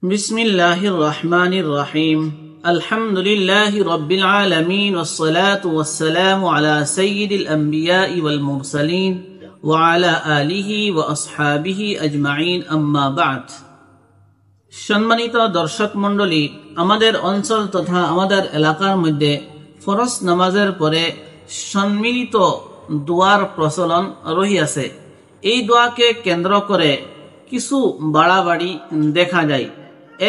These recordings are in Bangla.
بسم الله الرحمن الرحيم الحمد لله رب العالمين والصلاة والسلام على سيد الأنبياء والمرسلين وعلى آله وأصحابه أجمعين أما بعد সম্মানিত দর্শক মণ্ডলী, আমাদের অঞ্চল তথা আমাদের এলাকার মধ্যে ফরজ নামাজের পরে সম্মিলিত দোয়ার প্রচলন রহিয়াছে। এই দোয়াকে কেন্দ্র করে কিছু বাড়াবাড়ি দেখা যায়।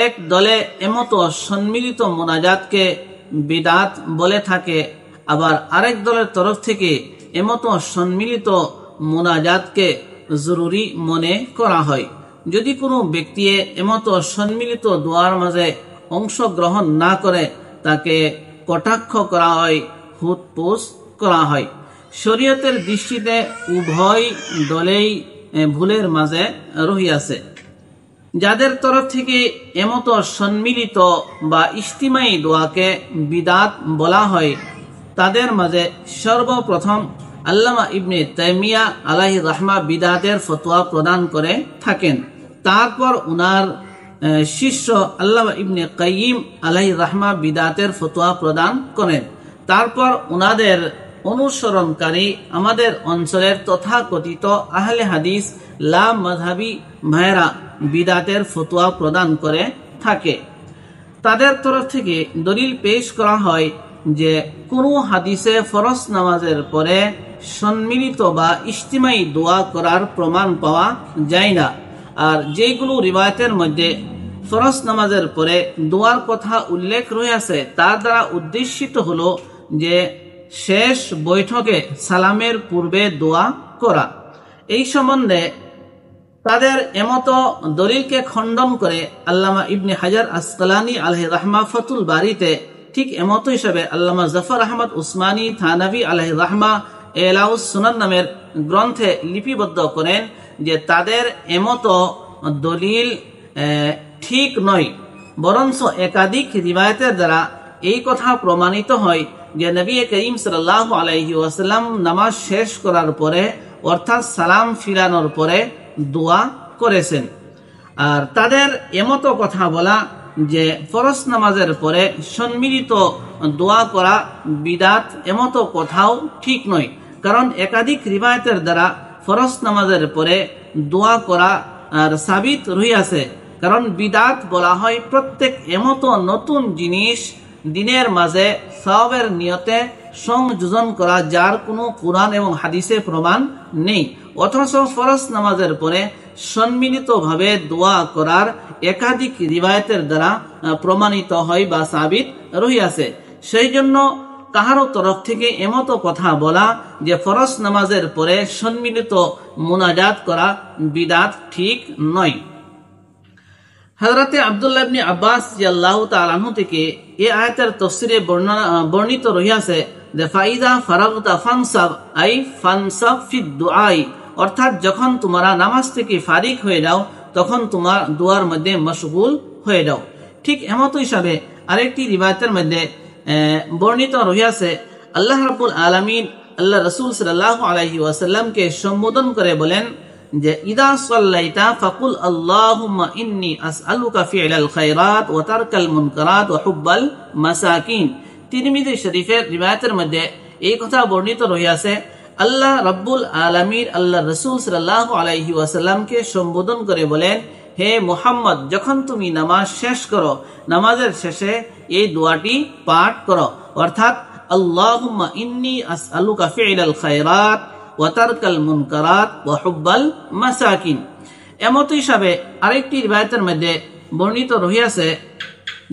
এক দলে এমতো সম্মিলিত মোনাজাতকে বিদআত বলে থাকে, আবার আরেক দলের তরফ থেকে এমতো সম্মিলিত মোনাজাতকে জরুরি মনে করা হয়। যদি কোনো ব্যক্তি এমতো সম্মিলিত দোয়ার মাঝে অংশগ্রহণ না করে, তাকে কটাক্ষ করা হয়, হুতপুস করা হয়। শরীয়তের দৃষ্টিতে উভয় দলেই ভুলের মাঝে রহিয়াছে। যাদের তরফ থেকে এমতো সম্মিলিত বা ইজতিমাই দোয়াকে বিদআত বলা হয়, তাদের মাঝে সর্বপ্রথম আল্লামা ইবনে তাইমিয়া আলাইহির রাহমা বিদআতের ফতোয়া প্রদান করে থাকেন। তারপর উনার শিষ্য আল্লামা ইবনে কাইয়িম আলাইহির রাহমা বিদআতের ফতোয়া প্রদান করেন। তারপর উনাদের অনুসরণকারী আমাদের অঞ্চলের তথাকথিত আহলে হাদিস লা মাযহাবী ভাইরা বিদআতের ফতোয়া প্রদান করে থাকে। তাদের তরফ থেকে দলিল পেশ করা হয় যে কোনো হাদিসে ফরজ নামাজের পরে সম্মিলিত বা ইজতিমাই দোয়া করার প্রমাণ পাওয়া যায় না। আর যেগুলো রিওয়ায়াতের মধ্যে ফরজ নামাজের পরে দোয়ার কথা উল্লেখ রয়েছে, তার দ্বারা উদ্দেশিত হলো যে শেষ বৈঠকে সালামের পূর্বে দোয়া করা। এই সম্বন্ধে তাদের এমতো দলিলকে খণ্ডন করে আল্লামা ইবনে হাজার আসকালানী আলাইহির রাহমা ফাতুল বারিতে, ঠিক এমতো হিসাবে আল্লামা জাফর আহমদ উসমানী থানভী আলাইহির রাহমা এলাউস সুনান নামের গ্রন্থে লিপিবদ্ধ করেন যে তাদের এমতো দলিল ঠিক নয়, বরঞ্চ একাধিক রিওয়ায়াতের দ্বারা এই কথা প্রমাণিত হয় যে নবী করিম সাল্লাল্লাহু আলাইহি ওয়াসাল্লাম নামাজ শেষ করার পরে অর্থাৎ সালাম ফিরানোর পরে দোয়া করেছেন। আর তাদের এমতো কথা বলা যে ফরজ নামাজের পরে সম্মিলিত দোয়া করা বিদআত, এমতো কথাও ঠিক নয়। কারণ একাধিক রিওয়ায়াতের দ্বারা ফরজ নামাজের পরে দোয়া করা আর সাবিত রহিয়াছে। কারণ বিদআত বলা হয় প্রত্যেক এমতো নতুন জিনিস দিনের মাঝে সওয়াবের নিয়তে সংযোজন করা যার কোনো কুরআন এবং হাদিসে প্রমাণ নেই। অথচ ফরজ নামাজের পরে সম্মিলিতভাবে দোয়া করার একাধিক রিওয়ায়াতের দ্বারা প্রমাণিত হয় বা সাবিত রহিয়াছে। সেই জন্য কাহারও তরফ থেকে এমতো কথা বলা যে ফরজ নামাজের পরে সম্মিলিত মুনাজাত করা বিদআত ঠিক নয়। হযরতে আব্দুল্লাহ ইবনে আব্বাস রাদিয়াল্লাহু তাআলা আনহু থেকে এই আয়াতের তাফসীরে বর্ণিত রহিয়াছে যে ফাইদা ফারাগতা ফানসাব আই ফানসাব ফি দুআই, অর্থাৎ যখন তোমরা নামাজ থেকে ফারিগ হয়ে যাও তখন তোমার দোয়ার মধ্যে মশগুল হয়ে যাও। ঠিক এমতো হিসাবে আরেকটি রিওয়ায়াতের মধ্যে বর্ণিত রহিয়াছে আল্লাহ রাব্বুল আলামিন আল্লাহ রাসূল সাল্লাল্লাহু আলাইহি ওয়াসাল্লামকে সম্বোধন করে বলেন যে ইদা সাল্লাইতা ফাকুল আল্লাহুম্মা ইন্নী আসআলুকা ফি'লাল খায়রাত ওয়া তারকাল মুনকারাত ওয়া হুব্বাল মাসাকিন। তিরমিজি শরীফের রিওয়ায়াতের মধ্যে এই কথা বর্ণিত রহিয়াছে আল্লাহ রাব্বুল আলামিন আল্লাহ রাসূল সাল্লাল্লাহু আলাইহি ওয়াসাল্লামকে সম্বোধন করে বলেন, হে মুহাম্মদ, যখন তুমি নামাজ শেষ করো, নামাজের শেষে এই দোয়াটি পাঠ করো, অর্থাৎ আল্লাহুম্মা ইন্নী আসআলুকা ফি'লাল খায়রাত ওয়া তারকাল মুনকারাত ওয়া হুব্বাল মাসাকিন। এমতো হিসাবে আরেকটি রিওয়ায়াতের মধ্যে বর্ণিত রহিয়াছে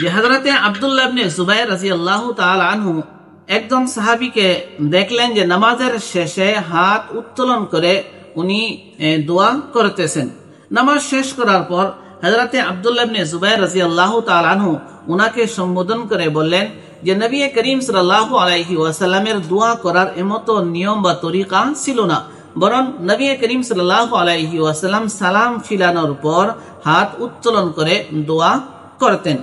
যে হযরতে আব্দুল্লাহ ইবনে জুবাইর রাদিয়াল্লাহু তাআলা আনহু একজন সাহাবীকে দেখলেন যে নামাজের শেষে হাত উত্তোলন করে উনি দোয়া করতেছেন। নামাজ শেষ করার পর হযরতে আব্দুল্লাহ ইবনে জুবাইর রাদিয়াল্লাহু তাআলা আনহু উনাকে সম্বোধন করে বললেন যে নবী করিম সাল্লাল্লাহু আলাইহি ওয়াসাল্লামের দোয়া করার এমতো নিয়ম বা তরিকা ছিল না, বরং নবী করিম সাল্লাল্লাহু আলাইহি ওয়াসাল্লাম সালাম ফিরানোর পর হাত উত্তোলন করে দোয়া করতেন।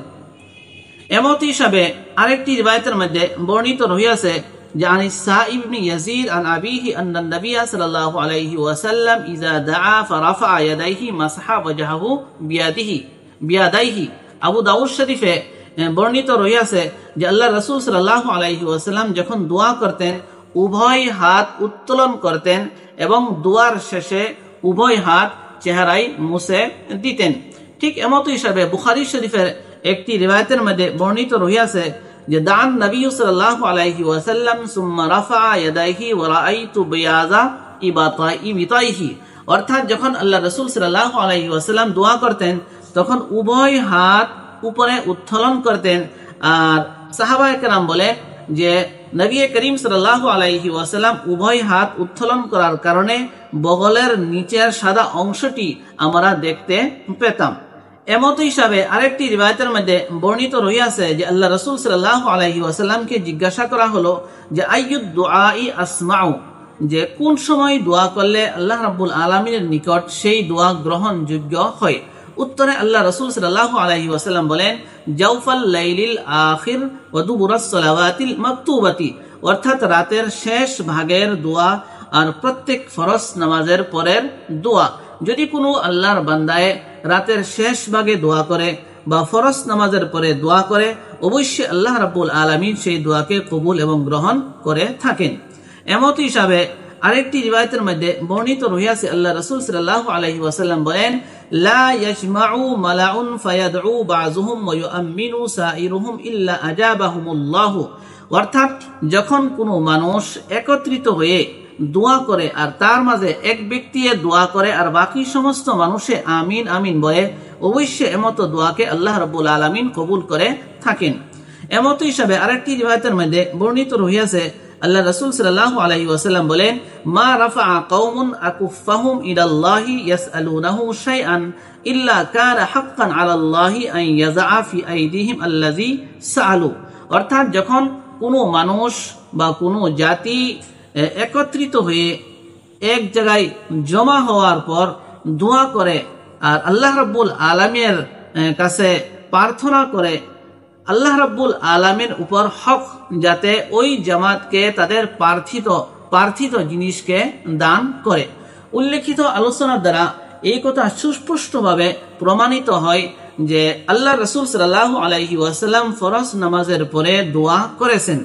এমতো হিসাবে আরেকটি রিওয়ায়াতের মধ্যে বর্ণিত রহিয়াছে যে আন সাইব ইবনে ইয়াজিদ আন আবিহি আন্না নবী সাল্লাল্লাহু আলাইহি ওয়াসাল্লাম ইযা দাআ ফারাফা ইয়াদাইহি মাসহা ওয়াজহাহু বিয়াদাইহি আবু দাউদ শরীফে বর্ণিত রহিয়াছে যে আল্লাহ রাসূল সাল্লাল্লাহু আলাইহি ওয়াসাল্লাম যখন দোয়া করতেন উভয় হাত উত্তোলন করতেন এবং দোয়ার শেষে উভয় হাত চেহারায় মুছে দিতেন। ঠিক এমত হিসাবে বুখারী শরীফের একটি রিওয়ায়াতের মধ্যে বর্ণিত রহিয়াছে যে দান নবী সাল্লাল্লাহু আলাইহি ওয়াসাল্লাম সুম্মা রাফা ইয়াদাইহি ওয়া রাআইতু বিয়াযা ইবাতাইহি, অর্থাৎ যখন আল্লাহ রাসূল সাল্লাল্লাহু আলাইহি ওয়াসাল্লাম দোয়া করতেন তখন উভয় হাত উপরে উত্তোলন করতেন। আর সাহাবায়ে কেরাম বলে যে নবী করিম সাল্লাল্লাহু আলাইহি ওয়াসাল্লাম উভয় হাত উত্তোলন করার কারণে বগলের নিচের সাদা অংশটি আমরা দেখতে পেতাম। এমত হিসাবে আরেকটি রিওয়ায়াতের মধ্যে বর্ণিত রহিয়াছে যে আল্লাহ রাসূল সাল্লাল্লাহু আলাইহি ওয়াসাল্লামকে জিজ্ঞাসা করা হলো যে আইয়ুদ দুআই আসমাউ, যে কোন সময় দোয়া করলে আল্লাহ রাব্বুল আলামিনের নিকট সেই দোয়া গ্রহণযোগ্য হয়। উত্তরে আল্লাহ রাসূল সাল্লাল্লাহু আলাইহি ওয়াসাল্লাম বলেন জাওফাল লাইলিল আখির ওয়া দুবুরাস সালাওয়াতিল মাকতুবাতি, অর্থাৎ রাতের শেষ ভাগের দোয়া আর প্রত্যেক ফরজ নামাজের পরের দোয়া। যদি কোনো আল্লাহর বান্দায় রাতের শেষ ভাগে দোয়া করে বা ফরজ নামাজের পরে দোয়া করে অবশ্যই আল্লাহ রাব্বুল আলামিন সেই দোয়াকে কবুল এবং গ্রহণ করে থাকেন। এমত হিসাবে আরেকটি রিওয়ায়াতের মধ্যে বর্ণিত রহিয়াছে আল্লাহ রাসূল সাল্লাল্লাহু আলাইহি ওয়াসাল্লাম বলেন লা ইয়াজমাউ মালাউন ফায়াদউ বাযুহুম ওয়া ইউআমিনু সাইরুহুম ইল্লা আজাবাহুমুল্লাহ, অর্থাৎ যখন কোনো মানুষ একত্রিত হয়ে দোয়া করে আর তার মাঝে এক ব্যক্তি দোয়া করে আর বাকি সমস্ত মানুষে আমিন আমিন বলে অবশ্যই এমত দোয়াকে আল্লাহ রাব্বুল আলামিন কবুল করে থাকেন। এমত হিসাবে আরেকটি রিওয়ায়াতের মধ্যে বর্ণিত রহিয়াছে আল্লাহ রাসূল সাল্লাল্লাহু আলাইহি ওয়াসাল্লাম বলেন মা রাফা কওমুন আকুফাহুম ইলাল্লাহি ইয়াসআলুনাহু শাইআন ইল্লা কানা হাক্কান আলাল্লাহি আন ইয়াযআ ফি আইদিহিম আল্লাযী সাআলু, অর্থাৎ যখন কোনো মানুষ বা কোনো জাতি একত্রিত হয়ে এক জায়গায় জমা হওয়ার পর দোয়া করে আর আল্লাহ রাব্বুল আলামিনের কাছে প্রার্থনা করে, আল্লাহ রাব্বুল আলামিন উপর হক যাতে ওই জামাতকে তাদের প্রার্থিত জিনিসকে দান করে। উল্লেখিত আলোচনার দ্বারা এই কথা সুস্পষ্টভাবে প্রমাণিত হয় যে আল্লাহ রাসূল সাল্লাল্লাহু আলাইহি ওয়াসাল্লাম ফরজ নামাজের পরে দোয়া করেছেন।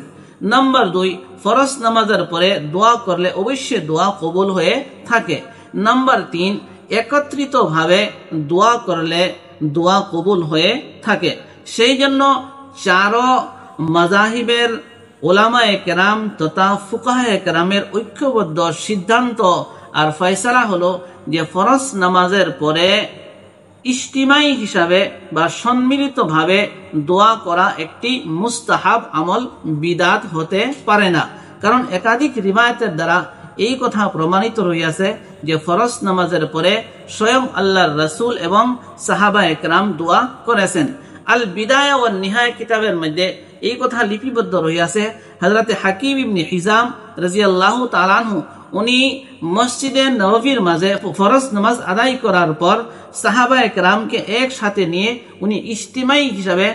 নাম্বার 2, ফরজ নামাজের পরে দোয়া করলে অবশ্যই দোয়া কবুল হয়ে থাকে। নাম্বার 3, একত্রিতভাবে দোয়া করলে দোয়া কবুল হয়ে থাকে। সেই জন্য চারো মাযাহিবের উলামায়ে কেরাম তথা ফুকাহায়ে কেরামের ঐক্যবদ্ধ সিদ্ধান্ত আর ফয়সালা হলো যে ফরজ নামাজের পরে ইজতিমাই হিসাবে বা সম্মিলিতভাবে দোয়া করা একটি মুস্তাহাব আমল, বিদাত হতে পারে না। কারণ একাধিক রিওয়ায়াতের দ্বারা এই কথা প্রমাণিত রয়েছে যে ফরজ নামাজের পরে স্বয়ং আল্লাহর রাসূল এবং সাহাবায়ে কেরাম দোয়া করেছেন। আল বিদায়া ওয়ান নিহায়া কিতাবের মধ্যে এই কথা লিপিবদ্ধ রয়েছে। হযরত হাকিম ইবনে হিজাম রাদিয়াল্লাহু তাআলা আনহু উনি মসজিদে নববীর মাঝে ফরজ নামাজ আদায় করার পর সাহাবায়ে কেরামকে একসাথে নিয়ে উনি ইজতিমাই হিসাবে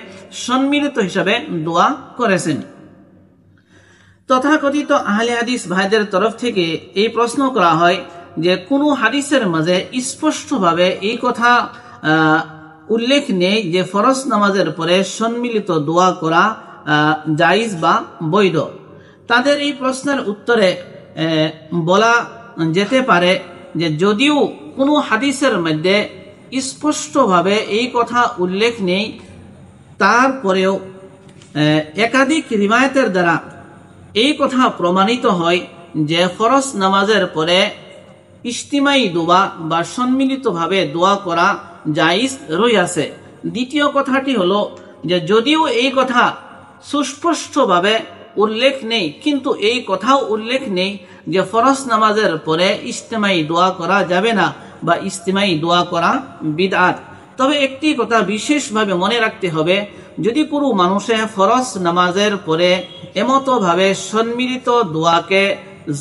সম্মিলিত হিসাবে দোয়া করেছেন। তথাকথিত আহলে হাদিস ভাইদের তরফ থেকে এই প্রশ্ন করা হয় যে কোনো হাদিসের মাঝে স্পষ্টভাবে এই কথা উল্লেখ নেই যে ফরজ নামাজের পরে সম্মিলিত দোয়া করা জায়েজ বা বৈধ। তাদের এই প্রশ্নের উত্তরে বলা যেতে পারে যে যদিও কোনো হাদিসের মধ্যে স্পষ্টভাবে এই কথা উল্লেখ নেই, তারপরেও একাধিক রিওয়ায়াতের দ্বারা এই কথা প্রমাণিত হয় যে ফরজ নামাজের পরে ইজতিমাই দোয়া বা সম্মিলিতভাবে দোয়া করা জায়েজ রয়েছে। দ্বিতীয় কথাটি হলো যে যদিও এই কথা সুস্পষ্টভাবে উল্লেখ নেই, কিন্তু এই কথাও উল্লেখ নেই যে ফরজ নামাজের পরে ইজতিমাই দোয়া করা যাবে না বা ইজতিমাই দোয়া করা বিদআত। তবে একটি কথা বিশেষভাবে মনে রাখতে হবে, যদি কোনো মানুষে ফরজ নামাজের পরে এমতভাবে সম্মিলিত দোয়াকে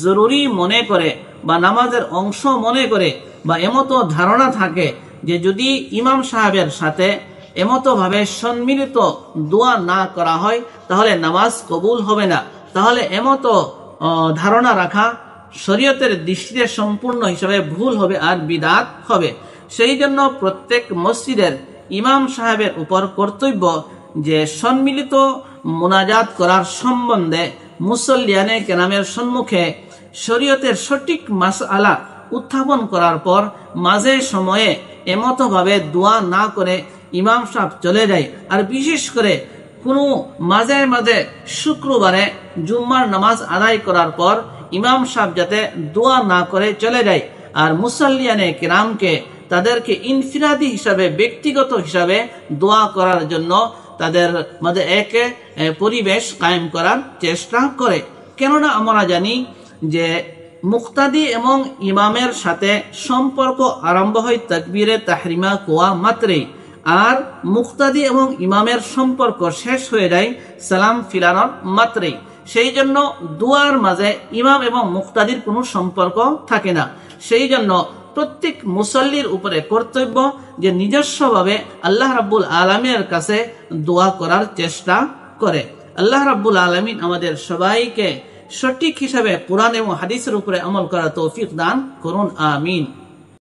জরুরি মনে করে বা নামাজের অংশ মনে করে বা এমত ধারণা থাকে যে যদি ইমাম সাহেবের সাথে এমতভাবে সম্মিলিত দোয়া না করা হয় তাহলে নামাজ কবুল হবে না, তাহলে এমত ধারণা রাখা শরীয়তের দৃষ্টিতে সম্পূর্ণ হিসাবে ভুল হবে আর বিদআত হবে। সেই জন্য প্রত্যেক মসজিদের ইমাম সাহেবের উপর কর্তব্য যে সম্মিলিত মুনাজাত করার সম্বন্ধে মুসল্লিয়ানে কেরামের সম্মুখে শরীয়তের সঠিক মাসআলা উত্থাপন করার পর মাঝে সময়ে এমতভাবে দোয়া না করে ইমাম সাহেব চলে যায়। আর বিশেষ করে কোনো মাঝে মাঝে শুক্রবারে জুম্মার নামাজ আদায় করার পর ইমাম সাহেব যাতে দোয়া না করে চলে যায়, আর মুসল্লিয়ানে কেরামকে তাদেরকে ইনফিরাদি হিসাবে ব্যক্তিগত হিসাবে দোয়া করার জন্য তাদের মধ্যে এক পরিবেশ কায়েম করার চেষ্টা করে। কেননা আমরা জানি যে মুক্তাদি এবং ইমামের সাথে সম্পর্ক আরম্ভ হয় তাকবীরে তাহরিমা কোয়া মাত্রেই, আর মুক্তাদি এবং ইমামের সম্পর্ক শেষ হয়ে যায় সালাম ফিরানোর মাত্রেই। সেই জন্য দুয়ার মাঝে ইমাম এবং মুক্তাদির কোনো সম্পর্ক থাকে না। সেই জন্য প্রত্যেক মুসল্লির উপরে কর্তব্য যে নিজস্বভাবে আল্লাহ রাব্বুল আলামিনের কাছে দোয়া করার চেষ্টা করে। আল্লাহ রাব্বুল আলামিন আমাদের সবাইকে সঠিক হিসাবে কোরআন এবং হাদিসের উপরে আমল করার তৌফিক দান করুন, আমিন।